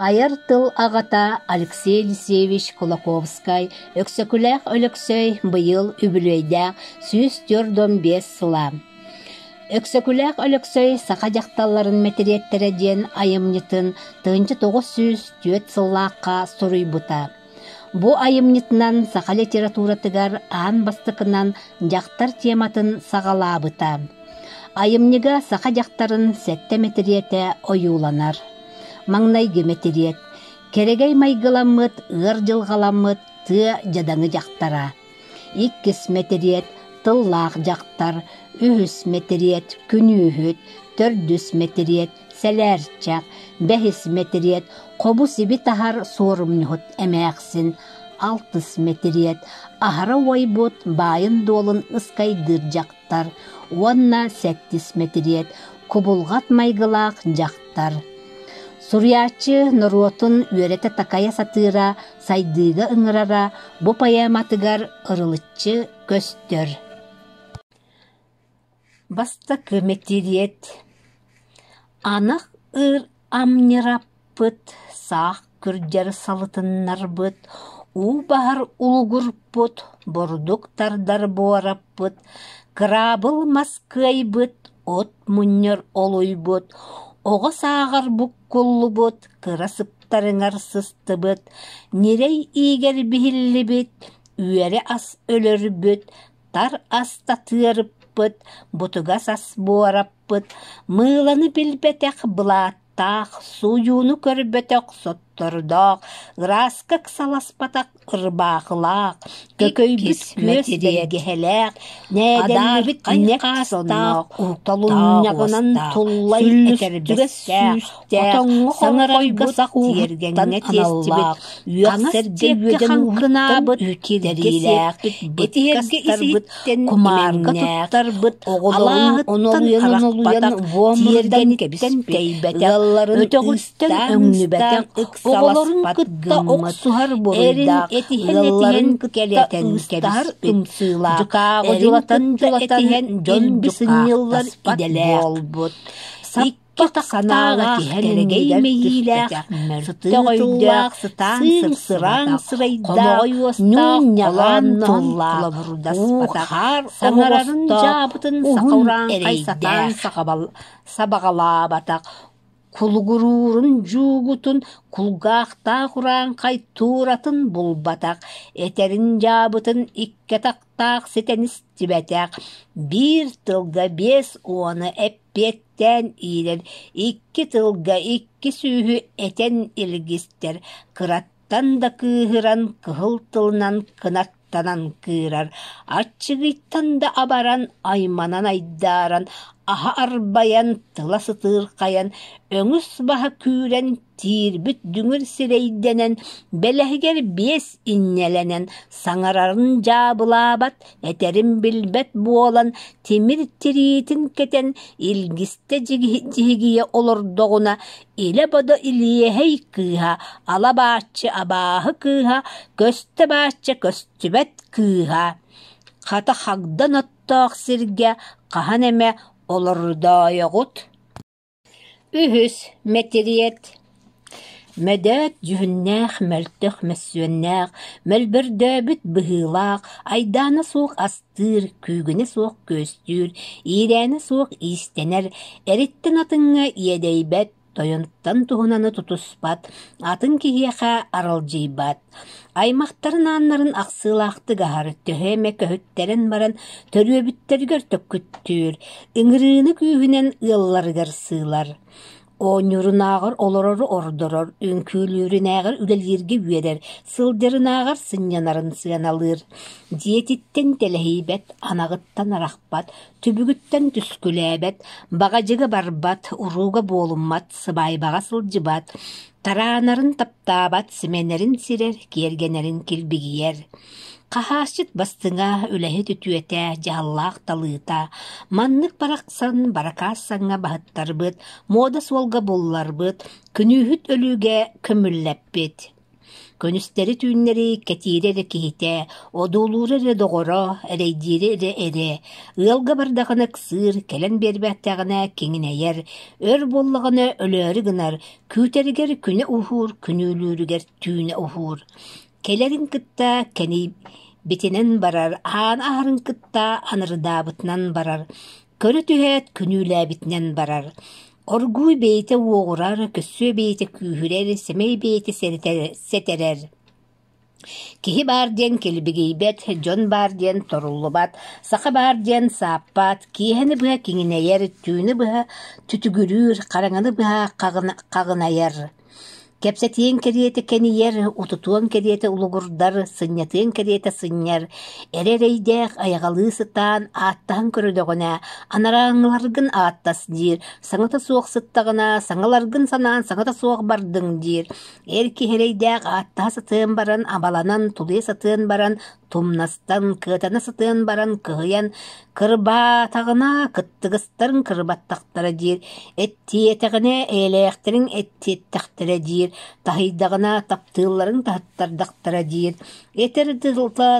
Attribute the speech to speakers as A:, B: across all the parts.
A: Айыр тыл ағата Алексей Алексеевич Кулаковскай өксөкүлээх өлөксөй быйыл үбүлөйдäэх 145 сыла. Өксөкүлээх өлөксөй саха жакталларын метериеттере диэн айымнытын 904 сыллаакка суруйбута. Бу айымнытынан саха литературатыгар аан бастыкынан жактар тематын сагалаабыта. Айымныга саха жактарын сетте метериете оюланар. Маңнайгы метериет, керегей майгыламмыт, ыр жылгаламмыт, тыа жадаңы жактара. Иккис метериет, тыллаах жактар, үхүс метериет, күнүүхүт, төрдүс метериет, сэлээрчак, бэхис метериет, кобу сиби тахар суорумнюхут эмээксин, алтыс метериет, ахара ойбут, байын долын ыскайдыр жактар, уонна сеттис метериет, кубулгат майгылаах жактар. Сурьячы норотун үөрете такая сатыра, сайдыга ыңырара, бу поэматыгар ырылычы көстөр. Бастакы метериет. Анах ыр амнираппыт, саах күрдер салытыннарбыт, у бахар улгурппыт, бордук тардар буараппыт, крабыл маскайбыт, от муннер олуйбыт, оға сағар бұққұллыбыт, кырасыптарыңар сыстыбыт, нерей игер бихиллибит, үйері ас өлөрбіт, тар аста тыарыппыт, бұтыгас ас буараппыт, мыыланы білбетек бұлаттақ, суюну көрбетек соттордақ, ыраскак саласпатақ ырбақылақ, көкөйбіт көстергехелек, нәденбіт қастақ, талуннағынан тұллай әтербестәқ, саңырайбысақ тергенне тестібіт, үйәқсерге қанқынабыт, үкедериләқ, етерге исеттен құмарға тұттарбыт, алағыттан арақпатақ, тергенеттен тейбәтәқ, өтеғістен өңнібәтәқ, оғыларын күтті оқсуғар болыдақ, ылларын келетен кәбіс пүмсыла, жылатын жон бісінеллар иделәқ болбыт. Саппата санаға керегей мейіләқ, сыттығойдақ, сытан сырсыраң сырайдақ, нүн яған тұлла, ухар саңарарын жабытын сақауран қайсатан сабағала батақ, кулгурурун жуугутун кулгаахта хуран кайтуратын булбатак, этерин жабытын икке тактаак сетенис тибетак, бир тылга 5 уаны эппеттен ирер, 2 тылга 2 сүүхү этен илгистер, кыраттан да кыыхыран кыхыл тылынан кынаттанан кыырар, аччыгыйттан да абаран айманан айдаран, аха арбаян тыла сытыркаян, өңүс баха күүрен тирбүт дүңүр сирейденен, белехигер 5 иннеленен, саңарарын жабылабат, этерин билбет буолан, темир тиритин кетен, илгисте жигие олордогуна, иле бодо илиехей кыха, ала баачы абаахы кыха, көстө баачы көстүбет кыха. Хата хагдан оттоох сирге, кахан эме олордоойогут. Үхүс метериет. Мәдәт жүхіннәқ, мәлтіқ, мәссуеннәқ, мәлбірдөбіт бұхылақ, айданы соқ астыр, күйгіні соқ көстүр, ирәні соқ истенер, әриттін атыңа иедейбәт, тойонттан туһунаны тутуспат, атын киһиэхэ аралжыйбат. Аймақтарын аннарын ақсылақты ғар, төһеме көһүттерен баран, төрөбүттергер төккүттүр, ыңырыны күйінен ылларгар сыылар. Оңюрунағыр олорору ордорор, үңкүүлүүрүнағыр үлелерге үйерер, сылдырынағыр сынянарын сыаналыр. Диетиттен телехейбет, анағыттан арақбат, түбігіттен түскүләбет, бағажыға барбат, уруға болуммат, сыбайбаға сылжыбат, тараанарын таптабат, сименерин сирер, кергенерин килбигиер. Қахашыт бастыңа үләһі түтүөтә, жағаллақ талыта, маннык барақсан баракассаңа бағыттарбыт, мода солға болларбыт, күнүхүт өлүге көмүлләппет. Könüsteri tüünleri ketire kihite, odulure doğora, ereydire ere, ılga bardağına kısır, kelen berbättägine kengine yer, ör bollağına ölörü gınar, küteriger küne uhur, künülürüger tüüne uhur. Kelerin kıtta keni bitinen barar, aan aharın kıtta anırdaabıtnan barar, körü tühet künüle bitinen barar. Orguy beyti uğurar, kössü beyti kühürer, semey beyti seterer. Kihi bar diyen kelbigeybet, jon bar diyen torullubat, saka bar diyen sappat, kiheni bıha kingineyer, tüünü bıha tütügürür, karanganı bıha kagınayar. Kepsetiyen keriyete keniyer, ututuan keriyete ulugurdar, sınyatıyan keriyete sınyer, erereydek ayagalı sıtan, aattahan körülüğüne, anarağınlargın aattas dir, saŋata soğuk sıttağına, saŋalargın sanan, saŋata soğuk bardın dir, erki hereydek aattaha sıtığın baran, abalanan, tuluya sıtığın baran, tumnastan, kıtana sıtığın baran, kıhıyan, kırbatağına, kıttıgıstarın kırbattaqtara dir, ettiyetağine, eyleyekterin ettiyetteqtara dir, tahiydağına taptığıların tahattardaqtara dir. Eter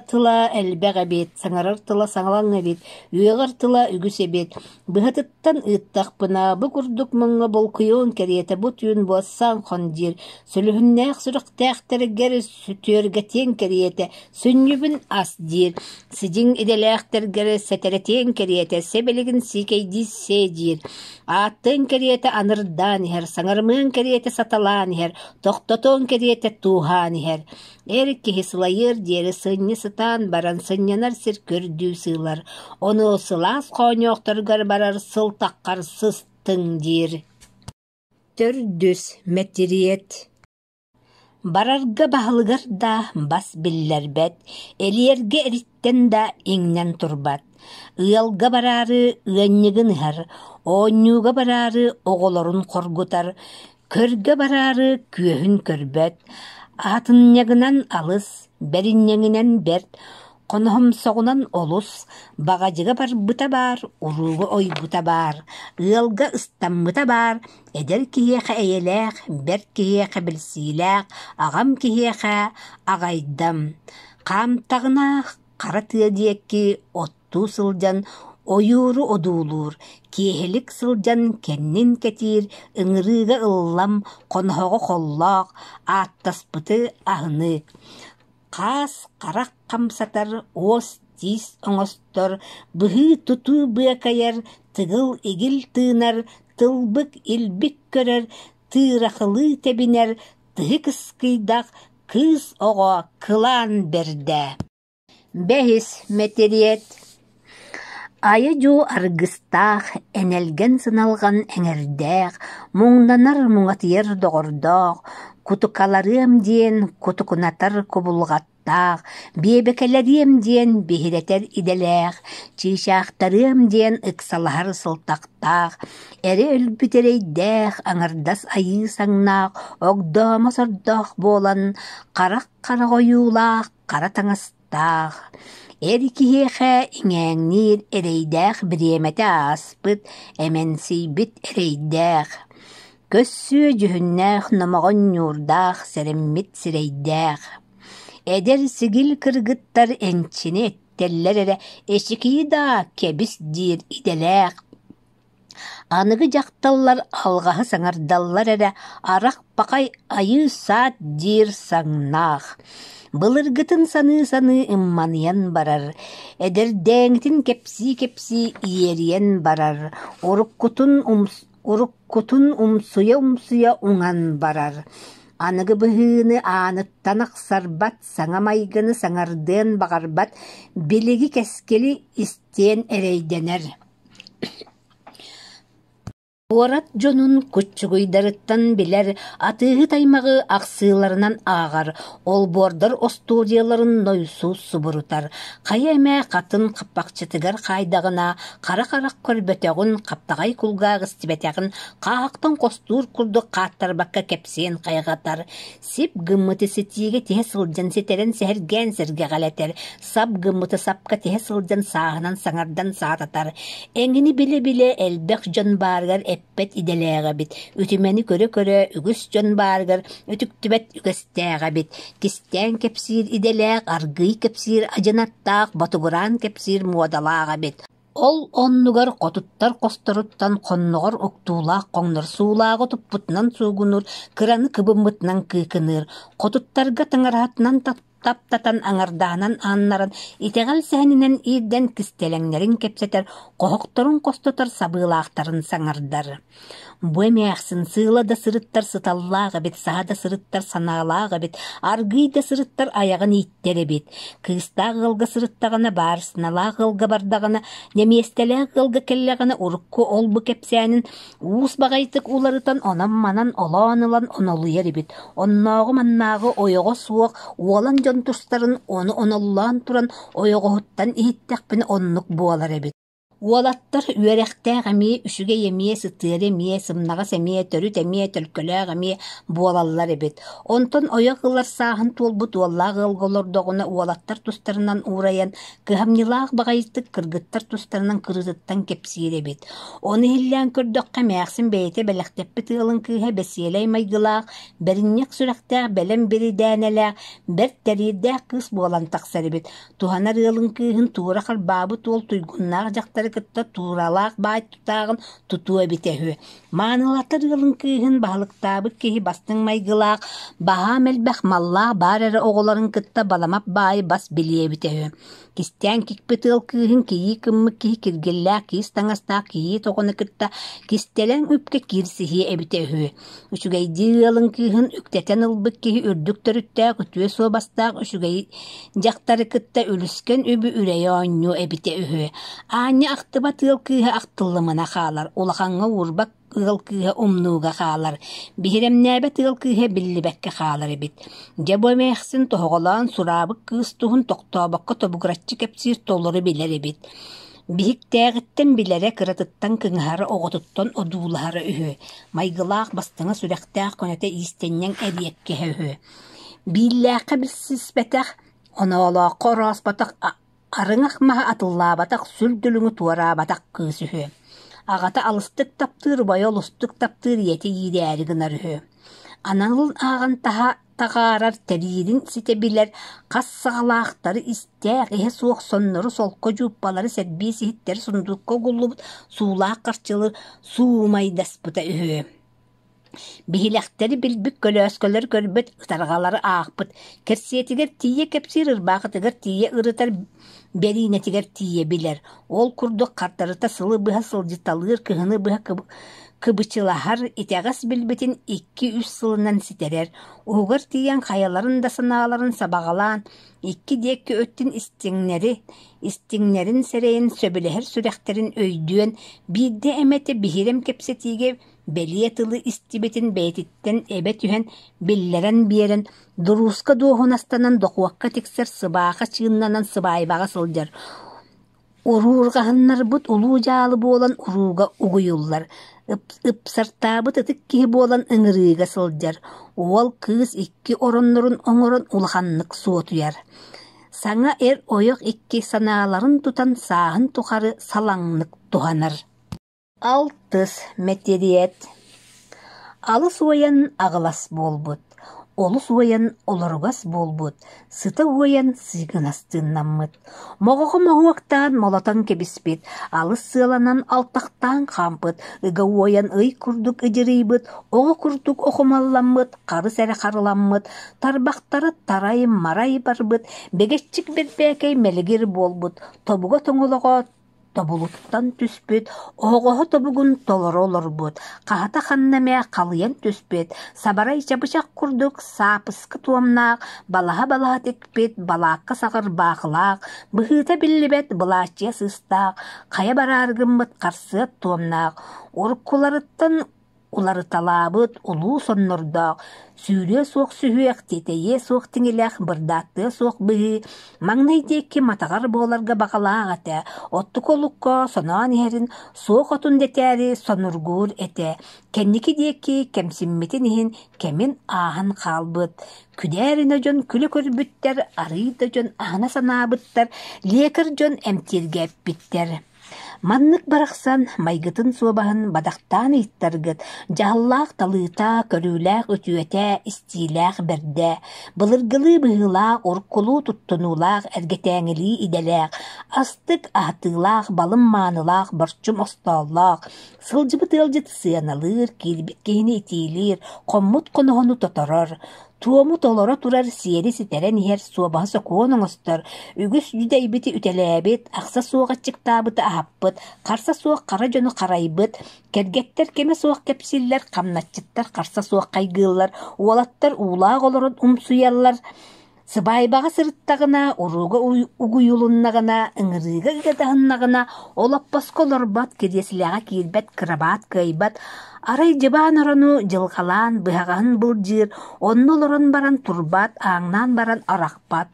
A: tıla elbeğe bit, saŋarar tıla saŋalaŋa bit, üyeğer tıla ügüse bit. Bıhatıttan ıttaqpına, bu kurduk mıŋa bolkuyon keriyete bu tüyün boğazsan xon dir. Sülühünnäq sürüqtäqterger sütörgetiyen keriyete, sünnübün as dir. Sicin edeläqterger seteretiyen keriyete, sebeligin sikeydi se dir. Aattığın keriyete anırdan her, saŋarmığın keriyete satalan her, toqtoton keriyete tuğan her. Erki hislayır diyeri sınny sıtan baran sınyanar sir kördüğü sığlar. Onu sılas konyoqtargar barar sıl taqqar sыстың dir. Tördüs metiriyet. Bararga bahlıgar da bas billerbet, eliyerge eritten da iňnen turbat. Iyalga bararı ıanyıgın her, oňuga bararı oğolorun korgutar, körge bararı küöhün körbet, atınnyagınan alыс, berinnyaginen bert, konohum soğunan olus, bagacıga bar buta bar, urugu oy buta bar, ıyalga ıstan buta bar, eder kiyeğe eyeleğ, bert kiyeğe bilsileğ, ağam kiyeğe ağaydam. Kamtağına qara tıya diyekki ottu sılcan, oyuru odulur, kiyehelik sılcan kennin ketir, ıngırıga ıllam, konohogu kollaq, attaspıtı ahыныk. Qas qarak kamsatar, os tis oŋostor, bıhı tutu bıakayar, tıgıl igil tığınar, tılbık ilbik körer, tığraqılı tebiner, tıhı kıskıydaq, kız oğa kılan berde. Behis meteriyet. Ayaju argıstaq, enelgen sınalgan eŋerdäq, muŋnanar muŋatıyar doğordaq, kutukalarım diyen kutukunatar kubulgattaq, biebekeleriyem diyen bihireter ideleq, çiişaqtarım diyen ıksalahar sıltaqtaq, eri ölbütereydäq, aŋardas ayı saŋnaq, ogdoma sordaq bolan, qarak qaragoyulaq, qara taŋastaq. Erkihexe iňäňnir ereydäq biremete aspıt, emensiybit ereydäq. Kössü jühünnäq nomogon ňurdaq, seremmit sireydäq. Eder sigil kırgıttar ençini etteller ere, eşikiyi da kebis dir ideläq. Anıgı jaktallar algaһı saŋardallar ere, arak bakay ayı saat dir saŋnaq. Bılırgıtın sanı ımmanıyan barar. Ederdeğitin kepsi iyeriyen barar. Urukkutun umsuya uŋan barar. Anıgı bıhını anıttanak sarbat, saŋa maygını saŋardığın bagarbat, biligi keskeli isteyen ereydener. Orat jonun kutçuguydarıttan biler, atığı taymağı aksılarından ağar, ol bordar osturiyaların noysu suburutar. Kaya eme katın kapakçıtıgar kaydağına, kara körböteğün kaptagay kulgağı stibeteğin, kaaqtan kostur kurdu qattar bakka kepsiyen kaygatar. Sip gımmıtı sitiğe tihe sılcan siteren sehergen serge galeter, sap gımmıtı sapka tihe sılcan sağınan saŋardan sağtatar. Engini bile elbek jon bargar эппет иделээҕэ бит. Үтүмени көрө үгүс дьон бааргар үтүктүбэт үгэстээҕэ бит. Кистээҥ кэпсиир иделээх аргый кэпсиир ажанаттаах батугураан кэпсиир муодалааҕа бит. Ол оннугар котуттар косторуттан конногор уктуулаах коңнор суулааҕы туппутунан суугунур, кыраны кыбыммытынан кыыкыныр. Котуттарга тыңараатынан таптатан аңардаанан ааннаран итеғал сәһининен иирден кистелеңнерин кепсетер, кохокторун костотор сабыылаахтарын саңардар. Бу эмээхсин сыыла да сырыттар сыталлааға бит, саха да сырыттар санаалааға бит, аргый да сырыттар аяғын ииттере бит. Кыыстаах ылга сырыттағана баарысыналаах ылга бардағана, неместелээх ылга келлэҕана урукку олбу кепсээнин уус багайтык уларытан онан манан олоонылан онолуяр бит. Онноогу маннаагы ойого суох уолан дьон тустарын оны оноллаан туран ойогоһуттан иһиттээхпин оннук буолар эбит. Уолаттар үөрэхтээх эмиэ үшүгэ эмиэ сытыар эмиэ сымнагас эмиэ төрүт эмиэ төлкөлөөх эмиэ буолаллар эбит. Онтон ойох ылар сааһын туолбут уоллаах ылголордоҕуна уолаттар тустарынан уурайан кыһамньылаах баҕайытык кыргыттар тустарынан кырытыттан кепсиир эбит. Оны хиллээн көрдөххэ мээхсин бэйэтэ бэлэхтэппит ыалын кыыһа бэсиэлэй майгылаах бэринньик сүрэхтээх бэлэн биридээнэлээх бэр тэриирдээх кыыс буолан тахсар эбит. Туханар ыалын кыыһын туора харбаабы туол туйгуннаах дьахтары кытта тууралаах баать тутаагын тутуа битэһү. Маанылаттар ыалын кыыһын баһылыктаабыт киһи бастың майгылаах баһаа мэлбэх маллаах баар эрэ оҕолорун кытта баламап баай бас билиэ битэһү. Кистээҥ кикпит ыал кыыһын киһии кыммык киһи киргиллээх киис таҥастаах киһии тоҕону кытта кистэлэн үпкэ киирсиһии эбитэһү. Үчүгэйдии ыалын кыыһын үктэтэн ылбыт киһи үрдүк төрүттээх үтүө суо бастаах үчүгэй дьахтары кытта үлүскэн үбү үрэйэ оонньуу эбитэһү. Ааньа ахтыба тыал кыыһа ахтыллымына хаалар, улахаҥҥа уурбак ыал кыыһа умнууга хаалар, биһиремнээбэ тыал кыыһа биллибэккэ хаалар эбит. Дьэ бу эмээхсин тоһоҕолоон сураабык кыыс туһун тохтообокко тобугураччы кэпсиир толлору билэр эбит. Биһиктээҕиттэн билэрэ кыратыттан кыҥаһары оҕотуттан одуулаһары үһү. Майгылаах бастыҥа сүрэхтээх көнөтө иистэнньэҥ эриэккэһэ үһү. Бииллээххэ билсиспэтэх оноолоокко орооспатах арыҥах маһа атыллаабатах сүрдүлүҥү туораабатах кыыс үһү. Аҕата алыстык таптыыр бая олустук таптыыр ийэти иирээри гынар үһү. Ананылын ааҕан тағаарар тэриирин сите билэр хас саҕалаахтары истээх иһэ суох соннору солко жууппалары сэрbii сиһиттэр сундукка гуллубут суулаах харчылыр суумай даспыта үһү. Биһилэхтэри билбик көлөөскөлөр көрбөт ытарҕалары аахпыт. Керсиэтигэр тиийэ кэпсиир ырбаахытыгар тиийэ ырытар бериинэтигэр тиийэ билэр. Ол курдук хартарыта сылы быһа сылдьыталыыр кыһыны быһа кыбычылаһар итэҕэс билбитин 2-3 сылынан ситерер. Уһугар тиийэн хайаларын да санааларын сабаҕалаан 2 диэкки өттүн истиңнерин сэрэйин сөбүлэһэр сүрэхтерин өйдүөн биирдэ эмэтэ биһирем кэпсэтиигэ белие тылы истибитин бэйэтиттэн эбэ түһэн биллэрэн биэрэн дурууска дуоһунастанан дохуакка тиксэр сыбааха чыыннанан сыбаайбаҕа сылдьар. Уруургаһыннарбыт улуу дьаалы буолан урууга угуйуллар. Ыпсартаабыт ытык киһи буолан ыҥырыыга сылдьар. Уол кыыс 2 ороннорун оҥорон улаханнык суотуяр. Саҥа эр ойох 2 санааларын тутан сааһын тухары салаҥнык туханар. Алтыс метериет. Алыс уоян аҕылас буолбут. Олус уоян олоругас буолбут. Сыта уоян сыыгынастыыннаммыт. Моҕоҕо моһуактаан молотон кэбиспит. Алыс сыаланан алтахтаан хаампыт. Ыга уоян ый курдук ыдьырыйбыт. Оҕо курдук охумалламмыт. Харыс эрэ хараламмыт. Тарбахтары тарай марай барбыт. Бегеччик бербэкэй мэлигир буолбут. Тобуга тоҥолоҕо тобулуттан түспүт, оҕоһо тобугун толоро олорбут, хаһата ханнамэ халыйан түспүт, сабарай чабычак курдук, саапыскы туомнаах, балаха текпит, балаакка сагыр баахылаах, быһыыта биллибет былааччыа сыстаах, хая барааргыммыт харсыат туомнаах, уруккуларыттан уларыталаабыт, улуу соннордоох, сүүрүө суох сүһүөх, тетейе суох тиңилэх, бырдааттыа суох быһыы, маҥнай диэкки матаҕар буоларга баҕалаах этэ, оттук олукко соноон иһэрин суох отун детээри сонургуур этэ, кэнники диэкки кэмсиммитин иһин кэмин ааһан хаалбыт, күдээрин дьон күлө көрбүттэр, арый дьон аһына санаабыттар, лекар дьон эмтииргээппиттэр. Маннык барақсан майгытын суобаһын бадақтан иттаргыт, жағыллақ талыта, көрүүләқ өтүөтә, истииләқ бәрдә, былыргылы быһылаақ, оркулу туттунулаақ, әргетәңілі иделәқ, астык аһатыылаақ, балым маанылаақ, борчум остааллаақ, сылжыбыт ылжыт сыаналыр, киирбит киһини итиилир, коммут коноһону тоторор, туомут олоро турар сиэри ситэрэн иһэр суобаһы сокуон оҥостор, үгүс үдэйбити үтэлээбит, ахса суоҕаччыктаабыты аһаппыт, харса суох хара дьону харайбыт, кэргэттэр кеме суох кэпсиллэр, хамначчыттар харса суох хайгыыллар, уолаттар уулаах олорон умсуйаллар, сыбайбаға сырыттағына, уруга угуюлуннағына, ыңырыга ыгатаһыннағына, олаппаско олорбат, киресилэҕа киирбэт, кырабаат кыайбат, арай жыбаан орону жылғалаан, быһаҕаһын былдьыыр, онно олорон баран турбат, ааҥнаан баран арахпат.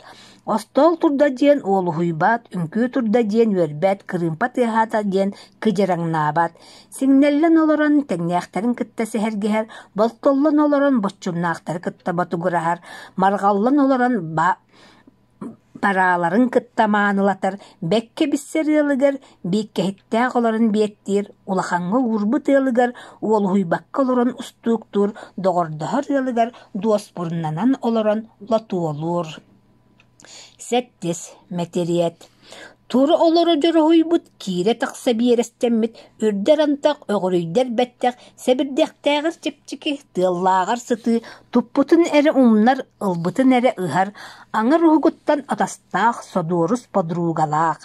A: Остол турда диэн уолуһуйбат, үңкүү турда диэн үөрбэт, кырыымпа тыаһаата диэн кыдьараҥнаабат. Сиҥнэллэн олорон тэҥнээхтэрин кытта сэһэргэһэр, болтоллон олорон боччумнаахтары кытта батугураһар, марҕаллан олорон барааларын кытта маанылатар, бэкке биссерыалыгар, бииккэһиттээҕ олорон биэттиир, улахаҥҥа уурбут ыалыгар, уолуһуйбакка олорон устууктуур, доҕордоһор ыалыгар, дуос буруннанан олорон латуолуур. Сэттис мэтериэт. Тура олоро жороһуйбут, киирэ тахса биэрэстэммит, үрдэр антах, öҕөрүйдэр бэттэх, сэбирдэхтээҕэр чэпчики, тыаллааҕар сыты, туппутун эрэ умнар, ылбытын эрэ ыһар, аҥар уһугуттан атастаах, содуорус подругалаах.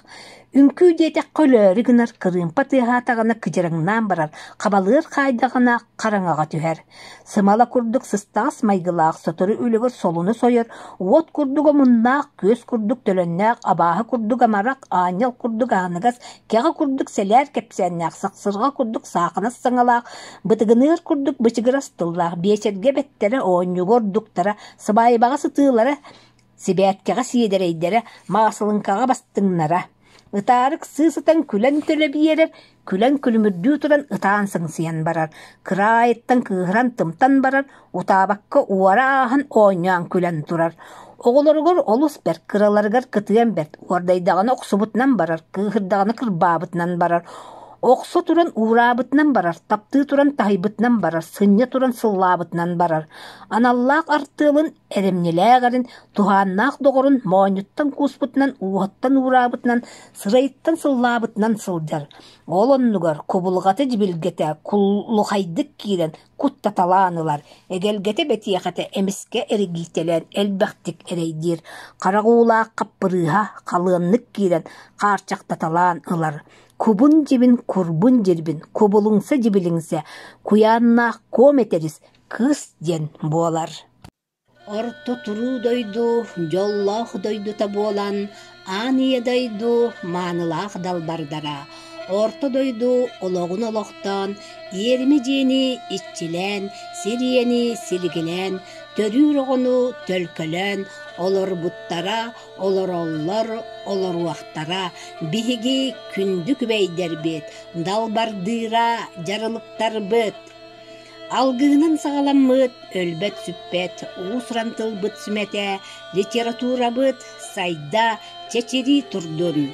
A: Үңкүү диэтэх көлөөрү гынар, кырыымпа тыаһаатаҕына кыдьараҥнаан барар, хабалыыр хаайдаҕына хараҥаҕа түһэр. Сымала курдук сыстаҕас майгылаах, сотору үлүгөр солуну сойор, уот курдук омуннаах, күөс курдук төлөннээх, абааһы курдук амарақ, ааньал курдук ааныгас, кэҕэ курдук сэлээр кэпсээннээх, сахсырҕа курдук сааханас саҥалаах, бытыгыныыр курдук бычыгырас тыллаах, биэчэргэ бэттэрэ оонньугор дуктара, сыбаайбаҕа сытыылара, сибээткэҕэ сиэдэрэйдэрэ, маасылынкаҕа бастыҥнара. Ытаарык сыысытан күлэн төлө биэрэр, күлэн күлүмүрдүү туран ытаан сыңсыйан барар, кыраайыттан кыыһыран тымтан барар, утаабакка уара ааһан оонньоан күлэн турар. Оҕолоругор олус бэр, кыраларыгар кытыан бэр, уордайдаҕына охсубутунан барар, кыыһырдаҕына кырбаабытынан барар, Оқсо туран ураабытынан барар, таптыы туран таһайбытынан барар, сыння туран сыллаабытынан барар. Аналлаах артыылын эремнелээҕэрин, тухааннаах доҕорун мооньуттан кууспутунан, уоһаттан ураабытынан, сырайыттан сыллаабытынан сылдьар. Ол оннугар кубулҕаты дибилгэтэ, куллухайдык киирэн, куттаталаанылар. Эгелгэтэ бэтиэхэтэ эмиске эригийтэлэн элбэхтик эрейдир. Карагуулаах каппырыыһа, халыаннык киирэн, каарчактаталаан ылар. Кубун жибин, курбун жирбин, кубулуңса жибилиңсе, куяаннаах кометерис, кыс ден буолар. Орто туруу дойду, жоллоох дойдута буолан, аания дойду, маанылаах далбардара. Орто дойду, ологун олохтон, иерими жиени иччилен, сириени силигилен, төрүүр оҕону төлкөлөн, олор буттара, олороллор, олоруахтара, биһиги күндүк бэйдербит, далбардыыра, жарылыктарбыт. Алгыынан сагаламмыт, өлбөт сүппет, уусрантылбыт сүмете, литературабыт, сайда, чечери турдун.